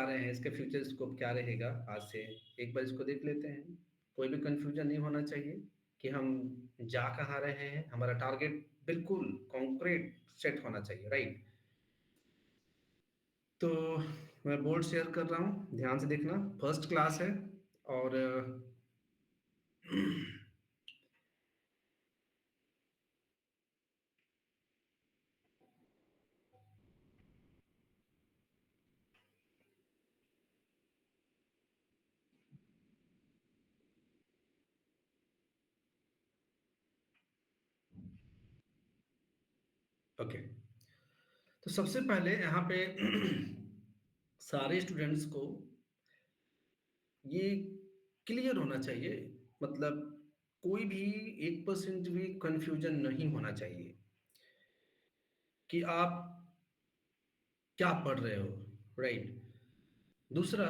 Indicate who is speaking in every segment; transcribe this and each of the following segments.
Speaker 1: रहे हैं, इसके फ्यूचर स्कोप क्या रहेगा, आज से एक बार इसको देख लेते हैं। कोई भी कंफ्यूजन नहीं होना चाहिए कि हम जा कहाँ रहे हैं, हमारा टारगेट बिल्कुल कॉन्क्रीट सेट होना चाहिए, राइट। तो मैं बोर्ड शेयर कर रहा हूँ, ध्यान से देखना, फर्स्ट क्लास है। और ओके, तो सबसे पहले यहाँ पे सारे स्टूडेंट्स को ये क्लियर होना चाहिए, मतलब कोई भी 1% भी कंफ्यूजन नहीं होना चाहिए कि आप क्या पढ़ रहे हो, राइट। दूसरा,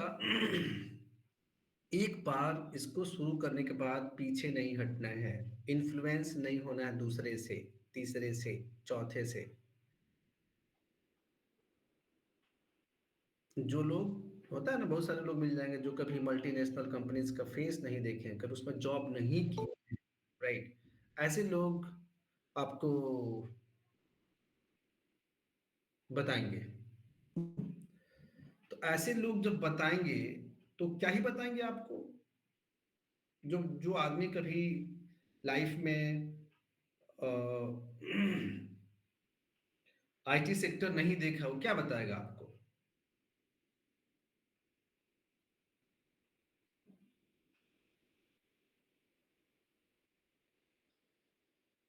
Speaker 1: एक बार इसको शुरू करने के बाद पीछे नहीं हटना है, इन्फ्लुएंस नहीं होना है दूसरे से, तीसरे से, चौथे से। जो लोग, होता है ना, बहुत सारे लोग मिल जाएंगे जो कभी मल्टीनेशनल कंपनीज का फेस नहीं देखे, कभी उसमें जॉब नहीं की, राइट। ऐसे लोग आपको बताएंगे। तो ऐसे लोग जब बताएंगे तो क्या ही बताएंगे आपको, जो जो आदमी कभी लाइफ में आईटी सेक्टर नहीं देखा, वो क्या बताएगा आपको।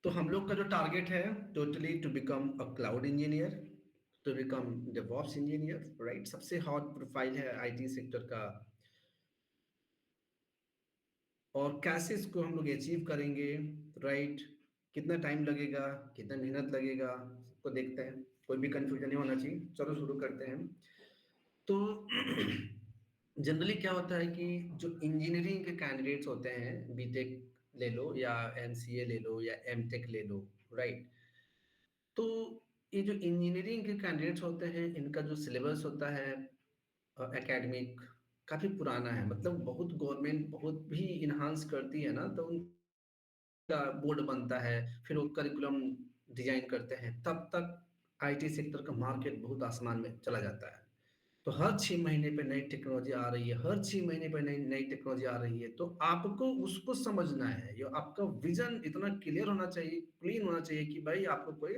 Speaker 1: तो हम लोग का जो टारगेट है, totally to become a cloud engineer, to become DevOps engineer, right. सबसे हॉट प्रोफाइल है आईटी सेक्टर का। और कैसे इसको हम लोग अचीव करेंगे, राइट, कितना टाइम लगेगा, कितना मेहनत लगेगा, सबको देखते हैं। कोई भी कंफ्यूजन नहीं होना चाहिए, चलो शुरू करते हैं। तो जनरली क्या होता है कि जो इंजीनियरिंग के कैंडिडेट्स होते हैं, बीटेक ले लो या एमसीए ले लो या एमटेक ले लो, राइट। तो ये जो इंजीनियरिंग के कैंडिडेट्स होते हैं, इनका जो सिलेबस होता है एकेडमिक, काफी पुराना है, मतलब बहुत गवर्नमेंट बहुत भी इन्हांस करती है ना, तो उनका बोर्ड बनता है, फिर वो करिकुलम डिजाइन करते हैं, तब तक आईटी सेक्टर का मार्केट बहुत आसमान में चला जाता है। तो हर 6 महीने पे नई टेक्नोलॉजी आ रही है, हर 6 महीने पे नई नई टेक्नोलॉजी आ रही है, तो आपको उसको समझना है, ये आपका विजन इतना क्लियर होना चाहिए, क्लीन होना चाहिए कि भाई आपको कोई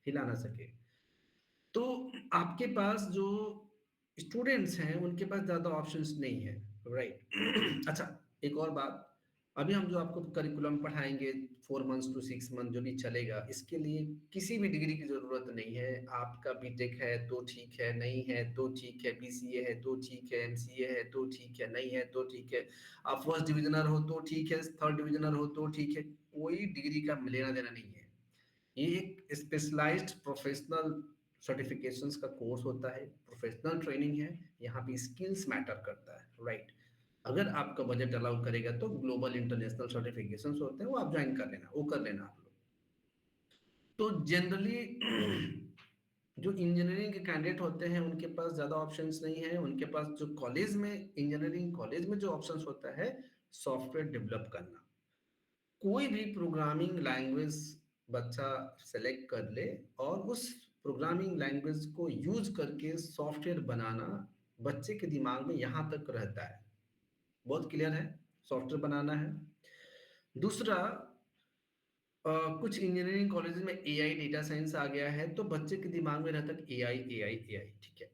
Speaker 1: हिला ना सके। तो आपके पास जो स्टूडेंट्स हैं उनके पास ज्यादा ऑप्शंस नहीं है, राइट। अच्छा, एक और बात, अभी हम जो आपको करिकुलम पढ़ाएंगे 4 मंथ्स टू 6 मंथ जो भी चलेगा, इसके लिए किसी भी डिग्री की जरूरत नहीं है। आपका बीटेक है तो ठीक है, नहीं है तो ठीक है, बीसीए है तो ठीक है, एमसीए है तो ठीक है, नहीं है तो ठीक है, आप फर्स्ट डिविजनर हो तो ठीक है, थर्ड डिविजनर हो तो ठीक है, कोई डिग्री का लेना देना नहीं है। ये एक स्पेशलाइज्ड प्रोफेशनल सर्टिफिकेशंस का कोर्स होता है, प्रोफेशनल ट्रेनिंग है, यहाँ पे स्किल्स मैटर करता है, राइट। अगर आपका बजट अलाउ करेगा तो ग्लोबल इंटरनेशनल सर्टिफिकेशंस होते हैं, वो आप ज्वाइन कर लेना, वो कर लेना आप लोग। तो जनरली जो इंजीनियरिंग के कैंडिडेट होते हैं उनके पास ज्यादा ऑप्शंस नहीं है, उनके पास जो कॉलेज में, इंजीनियरिंग कॉलेज में जो ऑप्शंस होता है, सॉफ्टवेयर डेवलप करना। कोई भी प्रोग्रामिंग लैंग्वेज बच्चा सेलेक्ट कर ले और उस प्रोग्रामिंग लैंग्वेज को यूज करके सॉफ्टवेयर बनाना बच्चे के दिमाग में यहां तक रहता है, बहुत क्लियर है, सॉफ्टवेयर बनाना है। दूसरा, कुछ इंजीनियरिंग कॉलेज में एआई डेटा साइंस आ गया है, तो बच्चे के दिमाग में रहता है एआई एआई एआई, ठीक है।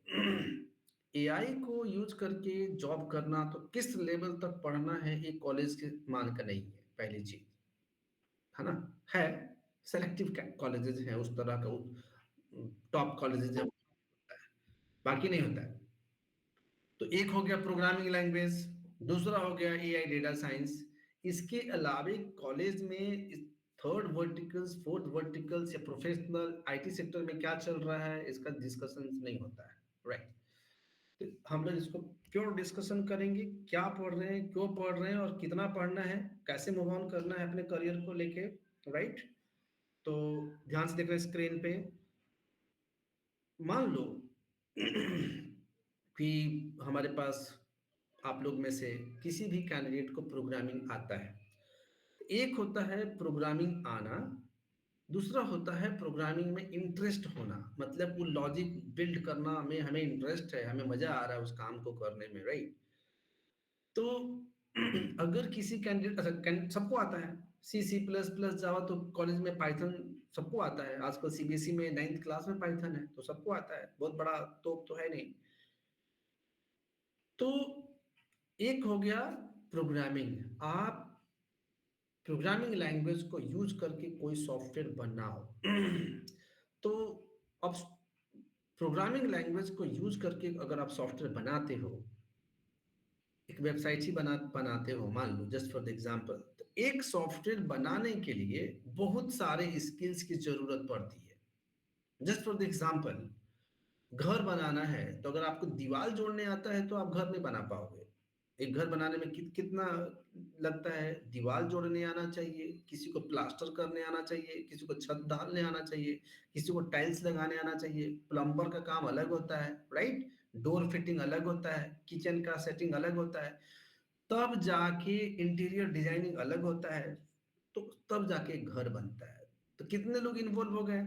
Speaker 1: एआई को यूज करके जॉब करना, तो किस लेवल तक पढ़ना है एक कॉलेज के मान का नहीं है, पहली चीज, है ना। है, सेलेक्टिव कॉलेजेस हैं उस तरह का, टॉप कॉलेजेस है, बाकी नहीं होता है। तो एक हो गया प्रोग्रामिंग लैंग्वेज, दूसरा हो गया एआई डेटा साइंस। इसके अलावे कॉलेज में थर्ड वर्टिकल्स, फोर्थ वर्टिकल्स या प्रोफेशनल आईटी सेक्टर में क्या चल रहा है, इसका डिस्कशन नहीं होता है, राइट। तो हम लोग इसको प्योर डिस्कशन करेंगे, क्या पढ़ रहे हैं, क्यों पढ़ रहे हैं और कितना पढ़ना है, कैसे मूव ऑन करना है अपने करियर को लेके, राइट। तो ध्यान से देख रहे स्क्रीन पे, मान लो कि हमारे पास आप लोग में से किसी भी कैंडिडेट को प्रोग्रामिंग आता है। एक होता है प्रोग्रामिंग आना, दूसरा होता है प्रोग्रामिंग में इंटरेस्ट होना, मतलब वो लॉजिक बिल्ड करना में हमें इंटरेस्ट है, हमें मजा आ रहा है उस काम को करने में, राइट? तो अगर किसी कैंडिडेट, अच्छा सबको आता है सी सी प्लस प्लस जावा, तो कॉलेज में पाइथन सबको आता है, आजकल सीबीएसई में 9th क्लास में पाइथन है, तो सबको आता है, बहुत बड़ा तोप तो है नहीं। तो एक हो गया प्रोग्रामिंग, आप प्रोग्रामिंग लैंग्वेज को यूज करके कोई सॉफ्टवेयर बनाओ। तो अब प्रोग्रामिंग लैंग्वेज को यूज करके अगर आप सॉफ्टवेयर बनाते हो, एक वेबसाइट ही बनाते हो, मान लो जस्ट फॉर द एग्जांपल, तो एक सॉफ्टवेयर बनाने के लिए बहुत सारे स्किल्स की जरूरत पड़ती है। जस्ट फॉर द एग्जांपल, घर बनाना है, तो अगर आपको दीवार जोड़ने आता है तो आप घर नहीं बना पाओगे। एक घर बनाने में कितना लगता है, दीवार जोड़ने आना चाहिए, किसी को प्लास्टर करने आना चाहिए, किसी को छत ढालने आना चाहिए, किसी को टाइल्स लगाने आना चाहिए, प्लम्बर का काम अलग होता है, राइट? डोर फिटिंग अलग होता है, किचन का सेटिंग अलग होता है, तब जाके इंटीरियर डिजाइनिंग अलग होता है, तो तब जाके एक घर बनता है। तो कितने लोग इन्वॉल्व हो गए?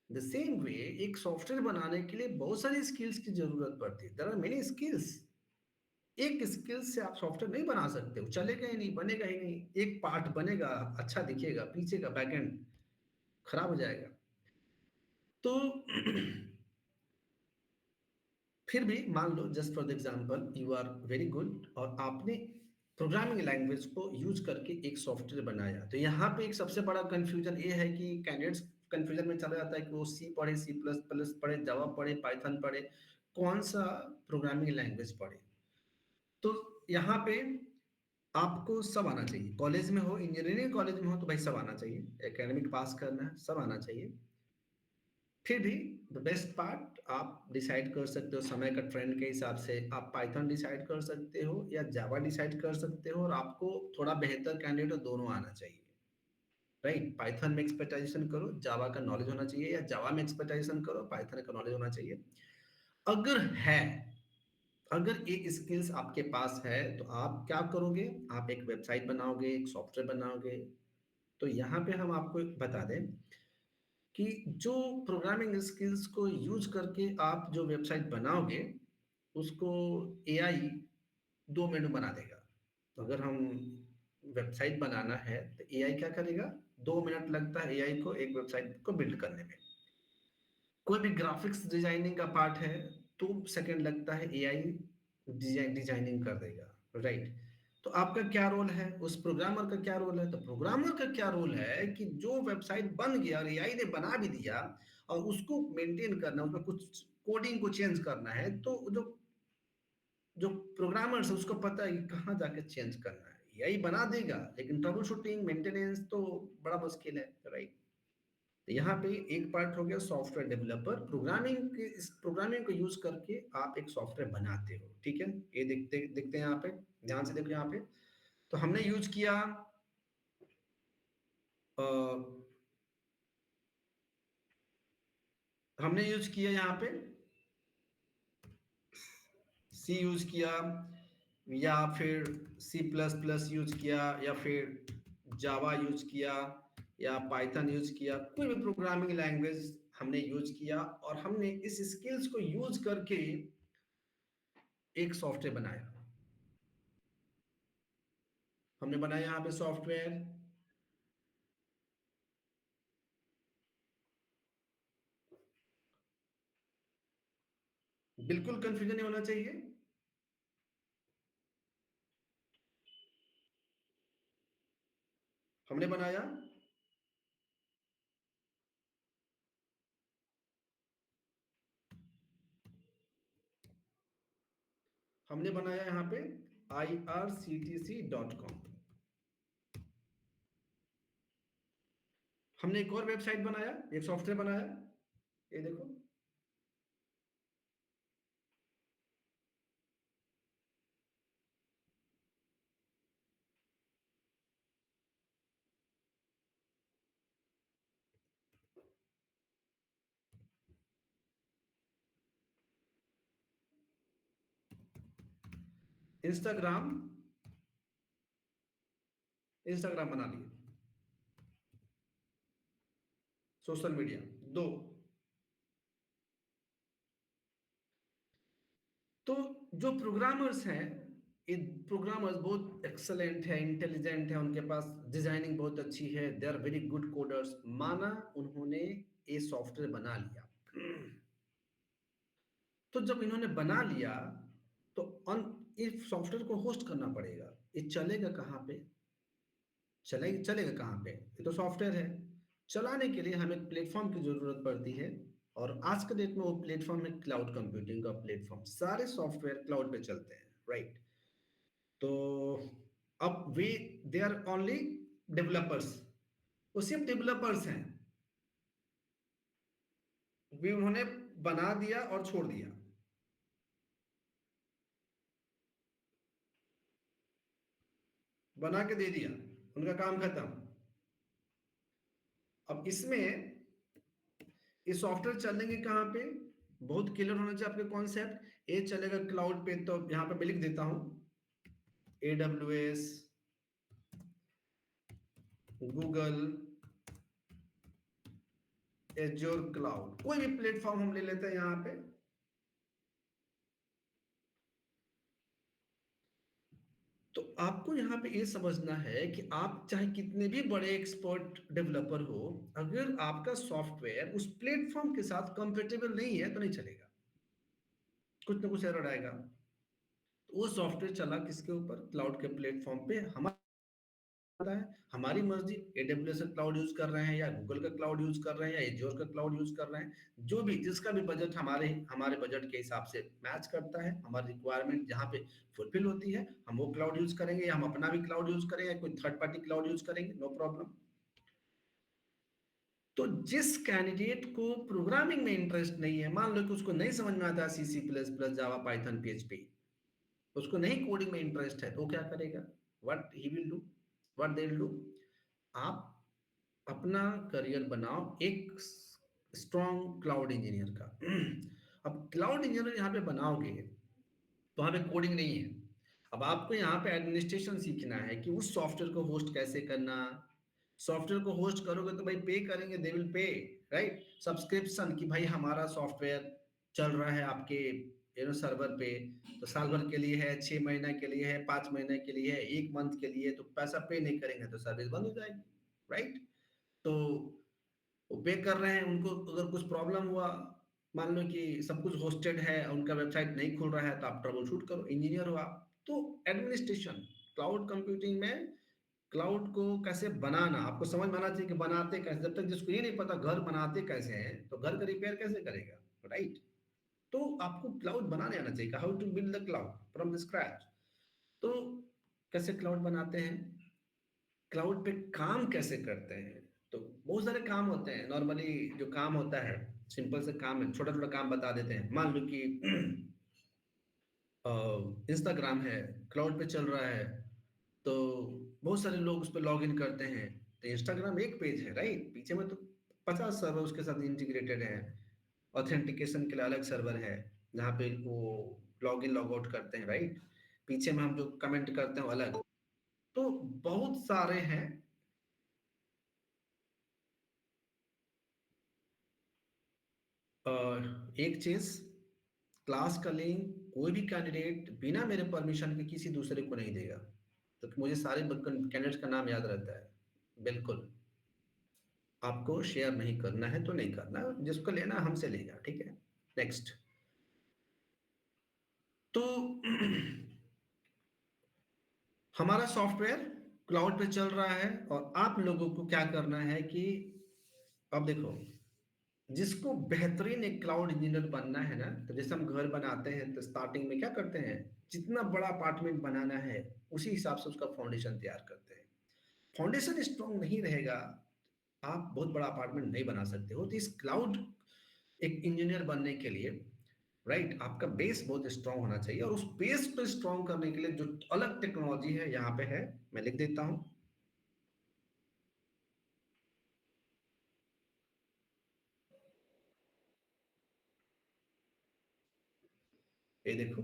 Speaker 1: द सेम वे एक सॉफ्टवेयर बनाने के लिए बहुत सारी स्किल्स की जरूरत पड़ती है, देयर आर मेनी स्किल्स। एक स्किल से आप सॉफ्टवेयर नहीं बना सकते हो, चलेगा ही नहीं, बनेगा ही नहीं। एक पार्ट बनेगा, अच्छा दिखेगा, पीछे का बैकएंड खराब हो जाएगा। तो फिर भी मान लो just for the example you are very good और आपने प्रोग्रामिंग लैंग्वेज को यूज करके एक सॉफ्टवेयर बनाया, तो यहाँ पे एक सबसे बड़ा कंफ्यूजन ये है कि कैंडिडेट्स कंफ्यूजन में चला जाता है कि वो सी पढ़े, सी प्लस प्लस पढ़े, जावा पढ़े, पाइथन पढ़े, कौन सा प्रोग्रामिंग लैंग्वेज पढ़े। तो यहाँ पे आपको सब आना चाहिए, कॉलेज में हो, इंजीनियरिंग कॉलेज में हो, तो भाई सब आना चाहिए, एकेडमिक पास करना है, सब आना चाहिए। फिर भी द बेस्ट पार्ट आप डिसाइड कर सकते हो समय का ट्रेंड के हिसाब से, आप पाइथन डिसाइड कर सकते हो या जावा डिसाइड कर सकते हो, और आपको थोड़ा बेहतर कैंडिडेट दोनों आना चाहिए, राइट? पाइथन में एक्सपर्टाइजेशन करो, जावा का नॉलेज होना चाहिए, या जावा में एक्सपर्टाइजेशन करो, पाइथन का नॉलेज होना चाहिए। अगर है, अगर ये स्किल्स आपके पास है, तो आप क्या करोगे? आप एक वेबसाइट बनाओगे, एक सॉफ्टवेयर बनाओगे। तो यहाँ पे हम आपको बता दें कि जो प्रोग्रामिंग स्किल्स को यूज करके आप जो वेबसाइट बनाओगे, उसको एआई 2 मिनट में बना देगा। तो अगर हम वेबसाइट बनाना है तो एआई क्या करेगा? 2 मिनट लगता है एआई को एक वेबसाइट को बिल्ड करने में। कोई भी ग्राफिक्स डिजाइनिंग का पार्ट है, 2 सेकंड लगता है, एआई डिजाइनिंग कर देगा, राइट? तो आपका क्या रोल है, उस प्रोग्रामर का क्या रोल है? तो प्रोग्रामर का क्या रोल है कि जो वेबसाइट बन गया और एआई ने बना भी दिया, और उसको मेंटेन करना, उसमें कुछ कोडिंग को चेंज करना है, तो जो जो प्रोग्रामर्स है उसको पता है कि कहाँ जाके चेंज करना है। एआई बना देगा, लेकिन ट्रबल शूटिंग, मेंटेनेंस तो बड़ा मुश्किल है, राइट? तो यहाँ पे एक पार्ट हो गया सॉफ्टवेयर डेवलपर, प्रोग्रामिंग के, इस प्रोग्रामिंग को यूज करके आप एक सॉफ्टवेयर बनाते हो, ठीक है? ये देखते देखते हैं यहाँ पे, ध्यान से देखो यहाँ पे। तो हमने यूज किया, अ, हमने यूज किया यहाँ पे सी यूज किया, या फिर सी प्लस प्लस यूज किया, या फिर जावा यूज किया, या पाइथन यूज किया, कोई भी प्रोग्रामिंग लैंग्वेज हमने यूज किया, और हमने इस स्किल्स को यूज करके एक सॉफ्टवेयर बनाया। हमने बनाया यहाँ पे सॉफ्टवेयर। बिल्कुल कंफ्यूजन नहीं होना चाहिए। हमने बनाया, हमने बनाया यहाँ पे irctc.com। हमने एक और वेबसाइट बनाया, एक सॉफ्टवेयर बनाया, ये देखो। इंस्टाग्राम, इंस्टाग्राम बना लिए, सोशल मीडिया, दो। तो जो प्रोग्रामर्स हैं, ये प्रोग्रामर्स बहुत एक्सलेंट है, इंटेलिजेंट है, उनके पास डिजाइनिंग बहुत अच्छी है, they are very good coders. माना उन्होंने ये सॉफ्टवेयर बना लिया, तो जब इन्होंने बना लिया तो इस सॉफ्टवेयर को होस्ट करना पड़ेगा। ये चलेगा कहाँ पे? चलेगा कहाँ पे? ये तो सॉफ्टवेयर है। चलाने के लिए हमें एक प्लेटफॉर्म की जरूरत पड़ती है, और आज के डेट में वो प्लेटफॉर्म है क्लाउड कंप्यूटिंग का प्लेटफॉर्म। सारे सॉफ्टवेयर क्लाउड पे चलते हैं, राइट? तो अब वे दे आर ओनली डेवलपर्स, वो सिर्फ डेवलपर्स हैं। वे उन्होंने बना दिया और छोड़ दिया, बना के दे दिया, उनका काम खत्म। अब इसमें ये सॉफ्टवेयर चलेंगे कहाँ पे? बहुत क्लियर होना चाहिए आपके कॉन्सेप्ट। ये चलेगा क्लाउड पे, तो यहाँ पे मैं लिख देता हूँ AWS, गूगल, एज्योर क्लाउड, कोई भी प्लेटफॉर्म हम ले लेते हैं यहाँ पे। तो आपको यहाँ पे ये समझना है कि आप चाहे कितने भी बड़े एक्सपर्ट डेवलपर हो, अगर आपका सॉफ्टवेयर उस प्लेटफॉर्म के साथ कंपेटेबल नहीं है तो नहीं चलेगा, कुछ ना कुछ एरर आएगा। तो वो सॉफ्टवेयर चला किसके ऊपर? क्लाउड के प्लेटफॉर्म पे। हमारा है हमारी मर्जी, AWS का क्लाउड यूज कर रहे हैं या गूगल का क्लाउड यूज कर रहे हैं या एज्योर का क्लाउड यूज कर रहे हैं, जो भी जिसका भी बजट हमारे हमारे बजट के हिसाब से मैच करता है, हमारी रिक्वायरमेंट जहाँ पे फुलफिल होती है, हम वो क्लाउड यूज करेंगे, या हम अपना भी क्लाउड यूज करेंगे, या कोई थर्ड पार्टी क्लाउड यूज करेंगे, नो प्रॉब्लम। तो जिस कैंडिडेट को प्रोग्रामिंग में इंटरेस्ट नहीं है, मान लो कि उसको नहीं समझ में आता C++, जावा, पाइथन, PHP, उसको नहीं कोडिंग में इंटरेस्ट है, तो वो क्या करेगा? What he will do, what they will do, आप अपना करियर बनाओ एक स्ट्रॉन्ग क्लाउड इंजीनियर का। अब क्लाउड इंजीनियर यहाँ पे बनाओगे तो वहाँ पे कोडिंग नहीं है। अब आपको यहाँ पे एडमिनिस्ट्रेशन सीखना है कि उस सॉफ्टवेयर को होस्ट कैसे करना। सॉफ्टवेयर को होस्ट करोगे तो भाई पे करेंगे, they will pay, right? Subscription कि भाई हमारा सॉफ्टवेयर चल रहा है आपके सर्वर पे, तो साल भर के लिए है, 6 महीने के लिए है, 5 महीने के लिए है, 1 मंथ के लिए, तो पैसा पे नहीं करेंगे तो सर्विस बंद हो जाएगी, राइट? तो वो पे कर रहे हैं, उनको अगर कुछ प्रॉब्लम हुआ, मान लो कि सब कुछ होस्टेड है, उनका वेबसाइट नहीं खुल रहा है, तो आप ट्रबल शूट करो, इंजीनियर हो आप। तो एडमिनिस्ट्रेशन क्लाउड कंप्यूटिंग में, क्लाउड को कैसे बनाना आपको समझ में आना चाहिए कि बनाते कैसे। जब तक जिसको ये नहीं पता घर बनाते कैसे हैं, तो घर का रिपेयर कैसे करेगा, राइट? तो आपको क्लाउड बनाने आना चाहिए, how to build the cloud from the scratch. तो कैसे क्लाउड बनाते हैं, क्लाउड पे काम कैसे करते हैं? तो बहुत सारे काम होते हैं। नॉर्मली जो काम होता है, सिंपल से काम है, छोटा छोटा काम बता देते हैं। मान लो कि इंस्टाग्राम है, क्लाउड पे चल रहा है, तो बहुत सारे लोग उस पर लॉग इन करते हैं। तो इंस्टाग्राम एक पेज है, राइट? पीछे में तो 50 सर्वर उसके साथ इंटीग्रेटेड है, ऑथेंटिकेशन के लिए अलग सर्वर है, जहाँ पे वो लॉग इन लॉग आउट करते हैं, राइट? पीछे में हम जो कमेंट करते हैं वो अलग। तो बहुत सारे हैं। एक चीज, क्लास का लिंक कोई भी कैंडिडेट बिना मेरे परमिशन के किसी दूसरे को नहीं देगा, तो मुझे सारे कैंडिडेट्स का नाम याद रहता है। बिल्कुल, आपको शेयर नहीं करना है तो नहीं करना, जिसको लेना हमसे लेगा, ठीक है? नेक्स्ट। तो हमारा सॉफ्टवेयर क्लाउड पे चल रहा है, और आप लोगों को क्या करना है कि अब देखो, जिसको बेहतरीन एक क्लाउड इंजीनियर बनना है ना, तो जैसे हम घर बनाते हैं तो स्टार्टिंग में क्या करते हैं, जितना बड़ा अपार्टमेंट बनाना है उसी हिसाब से उसका फाउंडेशन तैयार करते हैं। फाउंडेशन स्ट्रांग नहीं रहेगा, आप बहुत बड़ा अपार्टमेंट नहीं बना सकते हो। तो इस क्लाउड एक इंजीनियर बनने के लिए, राइट, आपका बेस बहुत स्ट्रांग होना चाहिए, और उस बेस को स्ट्रांग करने के लिए जो अलग टेक्नोलॉजी है यहाँ पे है, मैं लिख देता हूँ। ये देखो,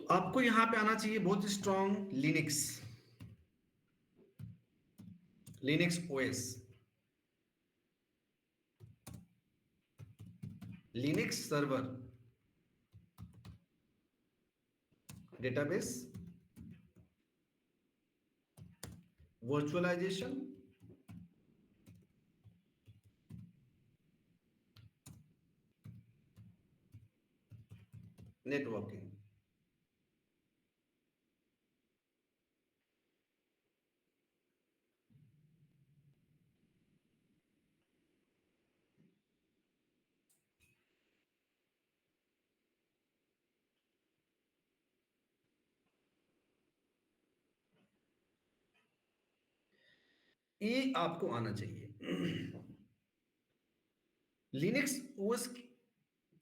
Speaker 1: आपको यहां पे आना चाहिए बहुत strong Linux, Linux OS, Linux server, database, virtualization, networking. ये आपको आना चाहिए। लिनक्स ओएस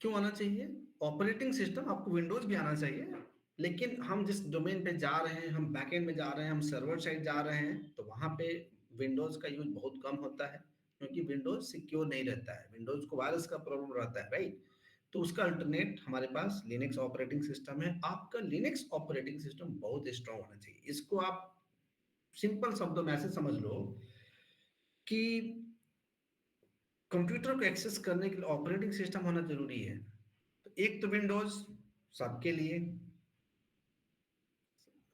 Speaker 1: क्यों आना चाहिए? ऑपरेटिंग सिस्टम आपको विंडोज भी आना चाहिए, लेकिन हम जिस डोमेन पे जा रहे हैं, हम बैकएंड में जा रहे हैं, हम सर्वर साइड जा रहे हैं, तो वहां पे विंडोज का यूज बहुत कम होता है, क्योंकि विंडोज सिक्योर नहीं रहता है, विंडोज को वायरस का प्रॉब्लम रहता है, राइट? तो उसका अल्टरनेट हमारे पास लिनक्स ऑपरेटिंग सिस्टम है। आपका लिनक्स ऑपरेटिंग सिस्टम बहुत स्ट्रांग होना चाहिए। इसको आप सिंपल शब्दों में ऐसे समझ लो कि कंप्यूटर को एक्सेस करने के लिए ऑपरेटिंग सिस्टम होना जरूरी है। तो एक तो विंडोज सबके लिए,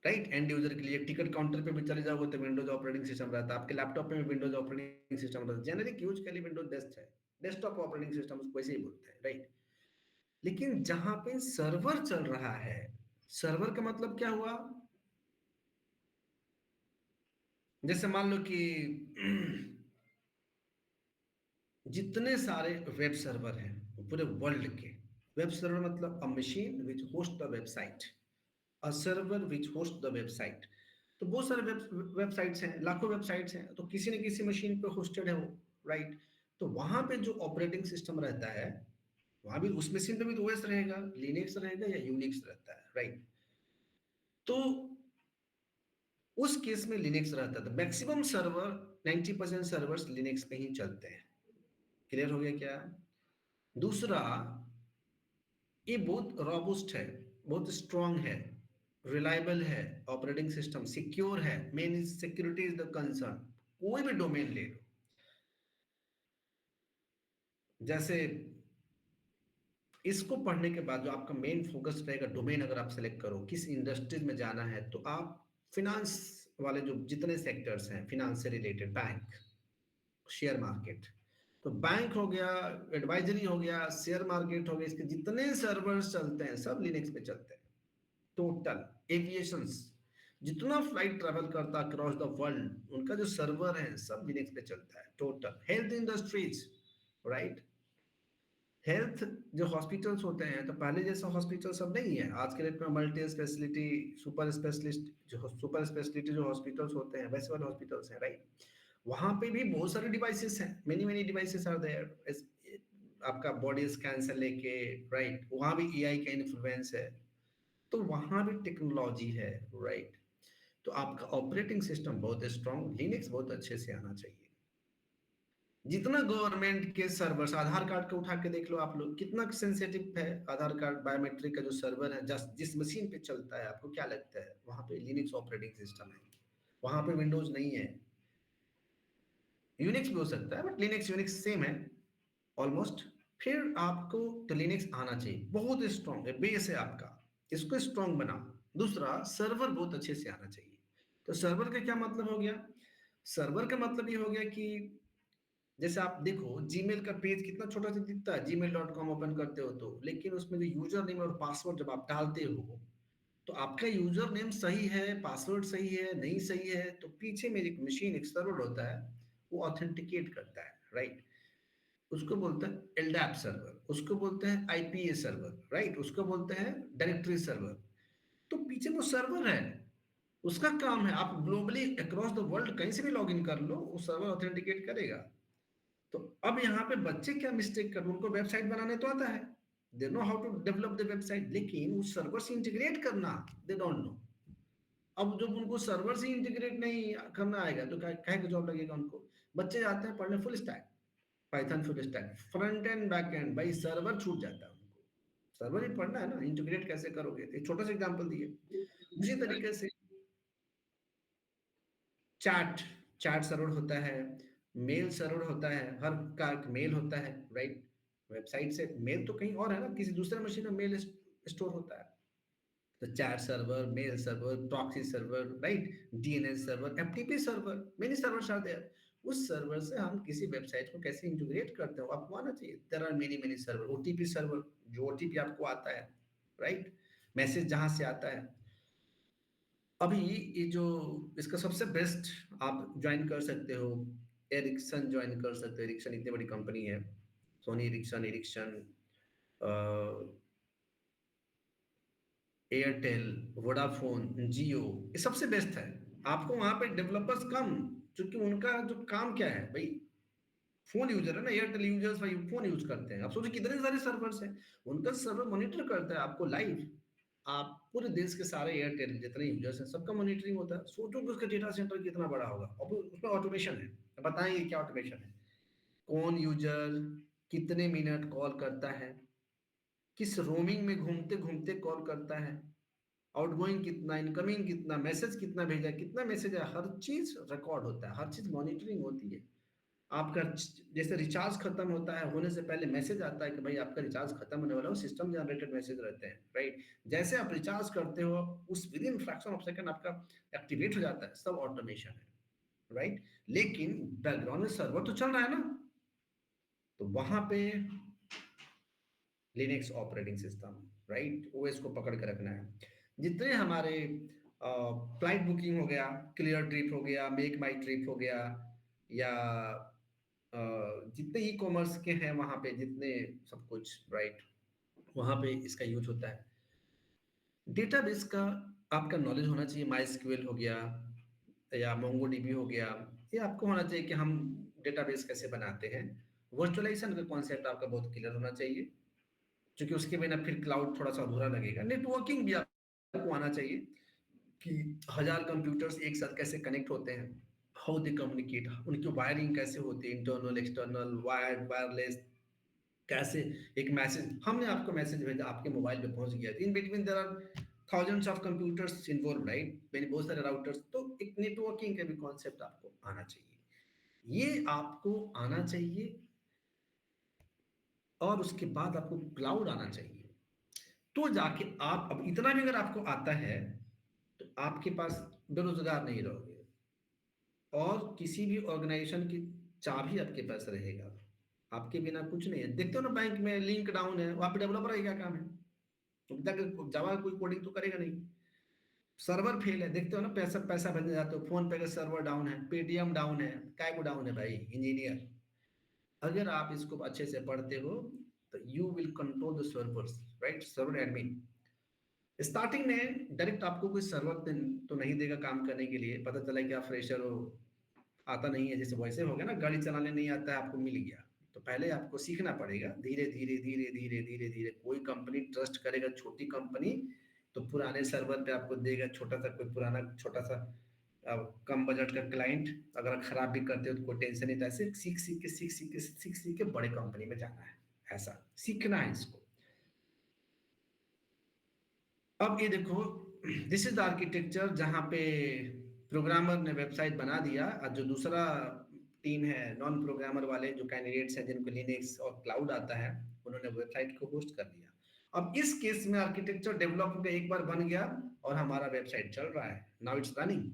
Speaker 1: राइट, एंड यूजर के लिए। टिकट काउंटर पे भी चले जाओगे तो विंडोज ऑपरेटिंग सिस्टम रहता है, आपके लैपटॉप पे भी विंडोज ऑपरेटिंग सिस्टम रहता है। जेनरिक यूज के लिए विंडोज बेस्ट है, डेस्कटॉप ऑपरेटिंग सिस्टम उसको वैसे ही बोलते हैं, राइट। लेकिन जहां पे सर्वर चल रहा है, सर्वर का मतलब क्या हुआ? जैसे मान लो कि जितने सारे वेब सर्वर हैं पूरे वर्ल्ड के, वेब सर्वर मतलब अ machine which host the website, a server which host the website. तो बहुत सारे वेबसाइट्स हैं, लाखों वेबसाइट्स हैं, तो किसी न किसी मशीन पे होस्टेड है वो, राइट। तो वहां पे जो ऑपरेटिंग सिस्टम रहता है, वहां भी उस मशीन पे भी तो ओएस रहेगा, लिनक्स रहेगा या यूनिक्स रहता है, राइट। तो उस केस में लिनक्स रहता था। मैक्सिमम सर्वर, 90% सर्वर्स लिनक्स पे ही चलते हैं। क्लियर हो गया क्या? दूसरा, ये बहुत रोबस्ट है, बहुत स्ट्रांग है, रिलायबल है, ऑपरेटिंग सिस्टम सिक्योर है। Main is security is the concern. कोई भी डोमेन ले लो, जैसे इसको पढ़ने के बाद जो आपका मेन फोकस रहेगा, डोमेन अगर आप सेलेक्ट करो किस इंडस्ट्रीज में जाना है, तो आप फिनांस वाले जो जितने सेक्टर्स हैं फिनांस से रिलेटेड, बैंक, शेयर मार्केट, तो बैंक हो गया, एडवाइजरी हो गया, शेयर मार्केट हो गया, इसके जितने सर्वर्स चलते हैं सब लिनक्स पे चलते हैं। टोटल एविएशंस, जितना फ्लाइट ट्रेवल करता है अक्रॉस द वर्ल्ड, उनका जो सर्वर है सब लिनक्स पे चलता है। Total health industries, right, health जो हॉस्पिटल्स होते हैं, तो पहले जैसा हॉस्पिटल सब नहीं है आज के डेट में। मल्टी स्पेशलिटी, सुपर स्पेशलिस्ट, जो सुपर स्पेशलिटी जो हॉस्पिटल्स होते हैं वैसे वाले हॉस्पिटल्स हैं, राइट। वहां पे भी बहुत सारे डिवाइसेस हैं, many many devices are there. आपका बॉडी स्कैन से लेके, राइट, वहां भी एआई का इन्फ्लुएंस है, तो वहां भी टेक्नोलॉजी है, राइट। तो आपका ऑपरेटिंग सिस्टम बहुत स्ट्रांग, लिनक्स बहुत अच्छे से आना चाहिए। जितना गवर्नमेंट के सर्वर्स, आधार कार्ड को उठा के देख लो आप लोग, कितना सेंसिटिव है आधार कार्ड बायोमेट्रिक का जो सर्वर है, जिस मशीन पे चलता है, आपको क्या लगता है वहां पे लिनक्स ऑपरेटिंग सिस्टम है? वहां पे विंडोज नहीं है। यूनिक्स भी हो सकता है, बट लिनक्स यूनिक्स सेम है ऑलमोस्ट। फिर आपको तो लिनक्स आना चाहिए, बहुत स्ट्रांग है, बेस है आपका, इसको स्ट्रांग बनाओ। दूसरा, सर्वर बहुत अच्छे से आना चाहिए। तो सर्वर का क्या मतलब हो गया? सर्वर का मतलब ये हो गया कि जैसे आप देखो जीमेल का पेज कितना छोटा सा दिखता है, gmail.com ओपन करते हो तो, लेकिन उसमें जो यूजर नेम और पासवर्ड जब आप डालते हो, तो आपका यूजर नेम सही है, पासवर्ड सही है, नहीं सही है, तो पीछे में एक मशीन, एक सर्वर होता है, वो ऑथेंटिकेट करता है, राइट। उसको बोलते हैं एलडैप सर्वर, उसको बोलते हैं आईपीए सर्वर, राइट, उसको बोलते हैं डायरेक्टरी सर्वर। तो पीछे वो सर्वर है, उसका काम है, आप ग्लोबली अक्रॉस द वर्ल्ड कहीं से भी लॉग इन कर लो, वो सर्वर ऑथेंटिकेट करेगा। तो अब यहाँ पे बच्चे क्या मिस्टेक कर, उनको वेबसाइट बनाने तो आता है, they know how to develop the website, लेकिन उस सर्वर से इंटीग्रेट करना दे डोंट नो। अब जब उनको सर्वर से इंटीग्रेट नहीं करना आएगा तो क्या कहे का जॉब लगेगा उनको? बच्चे जाते हैं पढ़ने full stack, Python full stack, front end back and, भाई सर्वर छूट जाता है उनको। सर्वर ही पढ़ना है ना, इंटीग्रेट कैसे करोगे? एक छोटा सा एग्जांपल दिए। उसी तरीके से चैट चैट सर्वर होता है, मेल सर्वर होता है, हर का एक मेल होता है, राइट? वेबसाइट से मेल तो कहीं और है ना, किसी दूसरे मशीन में मेल स्टोर होता है। तो chat server, mail server, proxy server, right? DNS server, FTP server, many servers are there. उस सर्वर से हम किसी वेबसाइट को कैसे इंटीग्रेट करते हो आपको आना चाहिए। There are many many server, OTP server, जो ओटीपी आपको आता है, राइट? मैसेज जहां से आता है। अभी ये जो इसका सबसे बेस्ट आप ज्वाइन कर सकते हो, एरिक्सन ज्वाइन कर सकते हो। एरिक्सन इतनी बड़ी कंपनी है, Sony Ericsson, Ericsson, Airtel, Vodafone, Jio, ये सबसे बेस्ट है। आपको वहां पे डेवलपर्स कम, क्योंकि उनका जो काम क्या है भाई, फोन यूजर है ना, एयरटेल यूजर्स भाई फोन यूज करते हैं। आप सोचो कितने सारे सर्वर्स हैं, उनका सर्वर मॉनिटर करता है आपको लाइव। आप पूरे देश के सारे एयरटेल जितने यूजर्स हैं सबका मॉनिटरिंग होता है। सोचो कि उसका डेटा सेंटर कितना बड़ा होगा, और उसमें ऑटोमेशन है। तो बताएंगे क्या ऑटोमेशन है? कौन यूजर कितने मिनट कॉल करता है, किस रोमिंग में घूमते घूमते कॉल करता है, आउटगोइंग कितना, इनकमिंग कितना, मैसेज कितना भेजा, कितना मैसेज है, हर चीज रिकॉर्ड होता है, हर चीज मॉनिटरिंग होती है। आपका जैसे रिचार्ज खत्म होता है, होने से पहले मैसेज आता है कि भाई आपका रिचार्ज खत्म होने वाला है, सिस्टम जनरेटेड मैसेज रहते हैं, राइट? जैसे आप रिचार्ज करते हो, उस with in fraction of second आपका एक्टिवेट हो जाता है, सब ऑटोमेशन है, राइट? लेकिन बैकग्राउंड में सर्वर तो चल रहा है ना, तो वहां पे Linux operating system, right, OS को पकड़ के रखना है। जितने हमारे फ्लाइट बुकिंग हो गया, क्लियर ट्रिप हो गया, मेक माई ट्रिप हो गया, या जितने ई कॉमर्स के हैं वहां पे, जितने सब कुछ, राइट, वहां पे इसका यूज होता है। डेटाबेस का आपका नॉलेज होना चाहिए। माई स्क्यूएल हो गया या मोंगोडीबी हो गया, ये आपको होना चाहिए कि हम डेटाबेस कैसे बनाते हैं। वर्चुअलाइजेशन का कॉन्सेप्ट आपका बहुत क्लियर होना चाहिए, क्योंकि उसके बिना फिर क्लाउड थोड़ा सा अधूरा लगेगा। नेटवर्किंग भी आपको आना चाहिए कि 1000 कंप्यूटर्स एक साथ कैसे कनेक्ट होते हैं, हाउ दे कम्युनिकेट, उनकी वायरिंग कैसे होती है, इंटरनल एक्सटर्नल, वायर्ड वायरलेस, कैसे एक मैसेज, हमने आपको मैसेज भेजा, आपके मोबाइल पे पहुंच गया, in between there are thousands of computers involve, right? मैंने बहुत सारे राउटर्स, तो एक नेटवर्किंग का भी कॉन्सेप्ट आपको आना चाहिए। ये आपको आना चाहिए, और उसके बाद आपको क्लाउड आना चाहिए। तो जाके आप, अब इतना भी अगर आपको आता है, तो आपके पास बेरोजगार नहीं रहोगे, और किसी भी ऑर्गेनाइजेशन की चाबी आपके पास रहेगा। आपके बिना कुछ नहीं है। देखते हो ना, बैंक में लिंक डाउन है, वहां पे डेवलपर का क्या काम है? तक जावा कोई कोडिंग तो करेगा नहीं। सर्वर फेल है, देखते हो ना, पैसा पैसा भेजने जाते हो, फोन पे का सर्वर डाउन है, पेटीएम डाउन है, काय को डाउन है भाई? इंजीनियर। अगर आप इसको अच्छे से पढ़ते हो, तो you will control the servers, right? Server admin starting में डायरेक्ट आपको कोई सर्वर तो नहीं देगा काम करने के लिए। पता चला कि आप फ्रेशर हो, आता नहीं है, जैसे वैसे हो गया ना, गाड़ी चलाने नहीं आता है, आपको मिल गया, तो पहले आपको सीखना पड़ेगा, धीरे धीरे धीरे धीरे धीरे धीरे। कोई कंपनी ट्रस्ट करेगा, छोटी कंपनी, तो पुराने सर्वर पे आपको देगा, छोटा सा कोई पुराना छोटा सा कम बजट का क्लाइंट अगर खराब भी करते हो तो कोई टेंशन नहीं था। ऐसे सीख सीख के सीख सीख के सीख सीख के बड़े कंपनी में जाना है, ऐसा सीखना है इसको। अब ये देखो, दिस इज द आर्किटेक्चर, जहां पे प्रोग्रामर ने वेबसाइट बना दिया, और जो दूसरा टीम है, नॉन प्रोग्रामर वाले जो कैंडिडेट्स हैं, जिनको लिनक्स और क्लाउड आता है, उन्होंने वेबसाइट को होस्ट कर दिया। अब इस केस में आर्किटेक्चर डेवलप होकर एक बार बन गया, और हमारा वेबसाइट चल रहा है, नाउ इट्स रनिंग।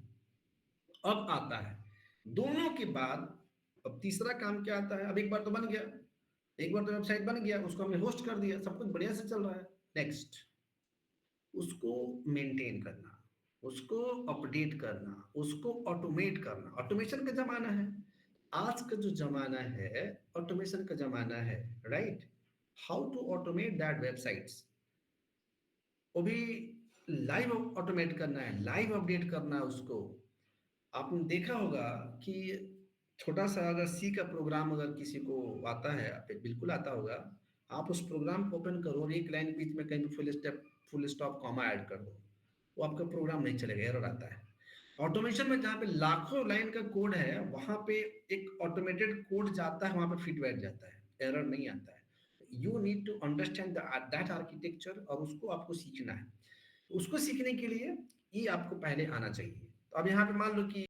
Speaker 1: अब आता है दोनों के बाद, अब तीसरा काम क्या आता है? अब एक बार तो बन गया, एक बार तो वेबसाइट बन गया, उसको हमने होस्ट कर दिया, सब कुछ बढ़िया से चल रहा है। नेक्स्ट, उसको मेंटेन करना, उसको अपडेट करना, उसको ऑटोमेट करना। ऑटोमेशन का जमाना है, आज का जो जमाना है ऑटोमेशन का जमाना है, right? How to automate that websites, वो भी लाइव ऑटोमेट करना है, लाइव अपडेट करना है उसको। आपने देखा होगा कि छोटा सा अगर सी का प्रोग्राम अगर किसी को आता है, बिल्कुल आता होगा, आप उस प्रोग्राम को ओपन करो और एक लाइन बीच में कहीं भी फुल स्टॉप कॉमा ऐड कर दो, वो आपका प्रोग्राम नहीं चलेगा, एरर आता है। ऑटोमेशन में जहाँ पे लाखों लाइन का कोड है, वहां पे एक ऑटोमेटेड कोड जाता है, वहां पे फिट बैठ जाता है, एरर नहीं आता है। You need to understand that architecture और उसको आपको सीखना है। उसको सीखने के लिए ये आपको पहले आना चाहिए। तो अब यहाँ पे मान लो कि